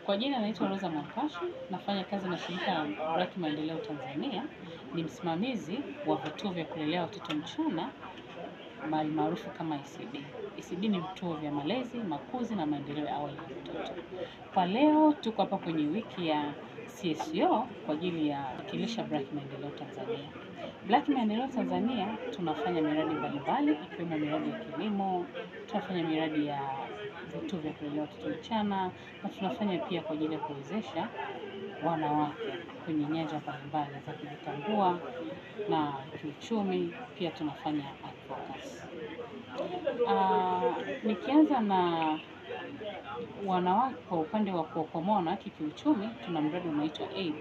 Kwa jina naitwa Rosa Mwampashi, nafanya kazi na shirika la BRAC Maendeleo Tanzania, ni msimamizi wa vituo vya kulelea watoto mchana maarufu kama ECD. ECD ni vituo vya malezi, makuzi na maendeleo ya awali ya mtoto. Kwa leo tuko hapa kwenye wiki ya CSO kwa ajili ya kuwakilisha BRAC Maendeleo Tanzania. BRAC Maendeleo Tanzania tunafanya miradi mbalimbali ikiwemo miradi ya kilimo, tunafanya miradi ya vituo vya kulelea watoto mchana, na tunafanya pia kwa ajili ya kuwezesha wanawake kwenye nyanja mbalimbali za kujitambua na kiuchumi. Pia tunafanya advocacy. Nikianza na wanawake kwa upande wa kuwakwamua wanawake kiuchumi, tuna mradi unaitwa AIM.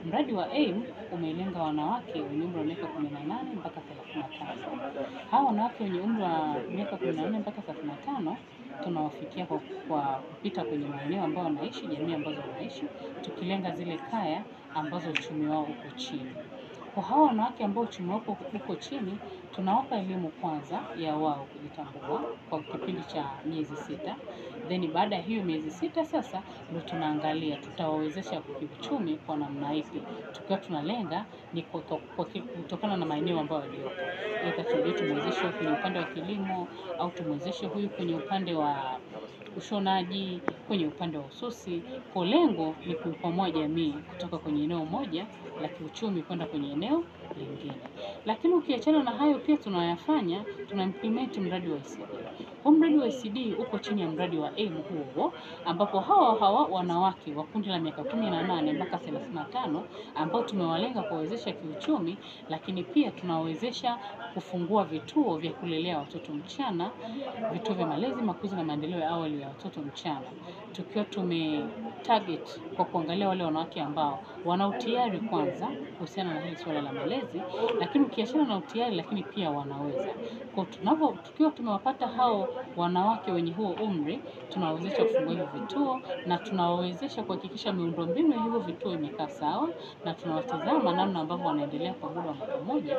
Mradi wa AIM umelenga wanawake wenye umri wa miaka 18 mpaka 35. Hawa wanawake wenye umri wa miaka 18 mpaka 35 tunawafikia kwa kupita kwenye maeneo ambayo wanaishi, jamii ambazo wanaishi, tukilenga zile kaya ambazo uchumi wao uko chini. Kwa hawa wanawake ambao uchumi wao uko chini, tunawapa elimu kwanza ya wao kujitambua kwa kipindi cha miezi 6. Then baada ya hiyo miezi 6 sasa ndio tunaangalia tutawawezesha kiuchumi kwa namna ipi. Tukiwa tunalenga ni kutokana na maeneo ambayo waliopo. Aidha tumwezeshe kwenye upande wa kilimo au tumwezeshe huyu kwenye upande wa ushonaji, kwenye upande wa ususi. Kwa lengo ni kuikwamua jamii kutoka kwenye eneo moja la kiuchumi kwenda kwenye eneo lingine. Lakini ukiachana na hayo pia tunayafanya, tuna-implement mradi wa ECD. Huu mradi wa ECD uko chini ya mradi wa AIM huo, ambapo hawa wanawake wa kundi la miaka 18 mpaka 35 ambao tumewalenga kuwawezesha kiuchumi, lakini pia tunawawezesha kufungua vituo vya kulelea watoto mchana, vituo vya malezi, makuzi na maendeleo ya awali ya watoto mchana. Tukiwa target kwa kuangalia wale wanawake ambao wana utayari kwanza kuhusiana na hili swala la malezi, lakini ukiachana na utayari lakini pia wanaweza. Kwa tukiwa tumewapata hao wanawake wenye huo umri, tunawawezesha kufungua hivyo vituo na tunawawezesha kuhakikisha miundombinu ya hivyo vituo imekaa sawa, na tunawatazama namna ambavyo wanaendelea kwa muda wa mwaka mmoja.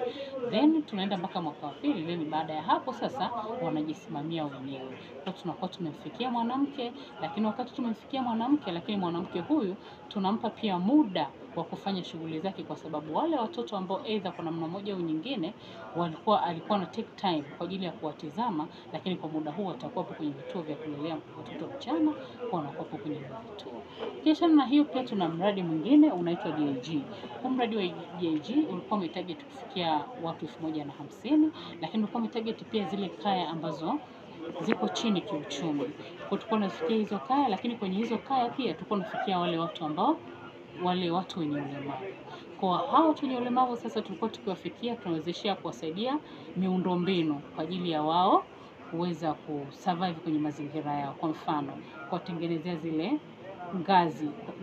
Then tunaenda mpaka mwaka wa pili, then baada ya hapo sasa wanajisimamia wenyewe. Kwa tunakuwa tumemfikia mwanamke, lakini wakati tumemfikia mwanamke, lakini mwanamke huyu tunampa pia muda wa kufanya shughuli zake, kwa sababu wale watoto ambao aidha kwa namna moja au nyingine alikuwa na take time kwa ajili ya kuwatizama, lakini kwa muda huu watakuwa kwenye vituo vya kulelea watoto mchana, kwa wanakuwa kwenye vituo. Kisha na hiyo pia tuna mradi mwingine unaitwa DIG. Huu mradi wa DIG ulikuwa umetarget kufikia watu 1050, lakini ulikuwa umetarget pia zile kaya ambazo ziko chini kiuchumi. Kwa tulikuwa tunafikia hizo kaya, lakini kwenye hizo kaya pia tulikuwa tunafikia wale watu wenye ulemavu. Kwa hao watu wenye ulemavu sasa tulikuwa tukiwafikia, tunawezeshia kuwasaidia miundombinu kwa ajili ya wao kuweza kusurvive kwenye mazingira yao. Kwa mfano, kuwatengenezea zile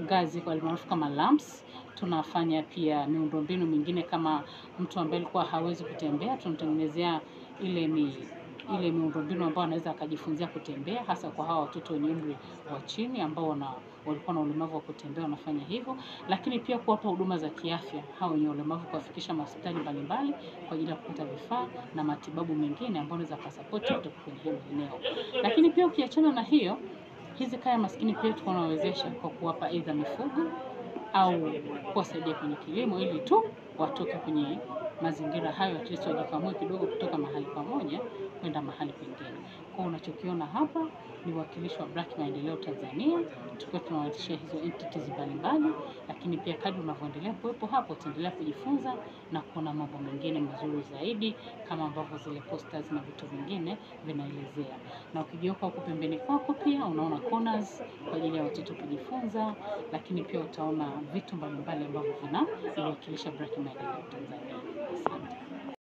ngazi kwa maarufu kama lamps. Tunafanya pia miundombinu mingine kama mtu ambaye alikuwa hawezi kutembea, tunamtengenezea ile miundombinu ambayo anaweza akajifunzia kutembea, hasa kwa hawa watoto wenye umri wa chini ambao walikuwa na ulemavu wa kutembea, wanafanya hivyo. Lakini pia kuwapa huduma za kiafya hao wenye ulemavu, kuwafikisha hospitali mbalimbali kwa ajili ya kupata vifaa na matibabu mengine ambayo anaweza kusupport kutoka kwenye hilo eneo. Lakini pia ukiachana na hiyo, hizi kaya maskini pia tunawawezesha kwa kuwapa aidha mifugo au kuwasaidia kwenye kilimo, ili tu watoke kwenye mazingira hayo, at least wajikamue kidogo kutoka mahali pamoja kwenda mahali pengine. Kwa unachokiona hapa ni uwakilishi wa BRAC Maendeleo Tanzania, tukiwa tunawakilisha hizo entities mbalimbali, lakini pia kadri unavyoendelea kuwepo hapo utaendelea kujifunza na kuona mambo mengine mazuri zaidi, kama ambavyo zile posters na vitu vingine vinaelezea. Na ukigeuka huko pembeni kwako pia unaona corners kwa ajili ya watoto kujifunza, lakini pia utaona vitu mbalimbali ambavyo vinawakilisha BRAC Maendeleo Tanzania. Asante.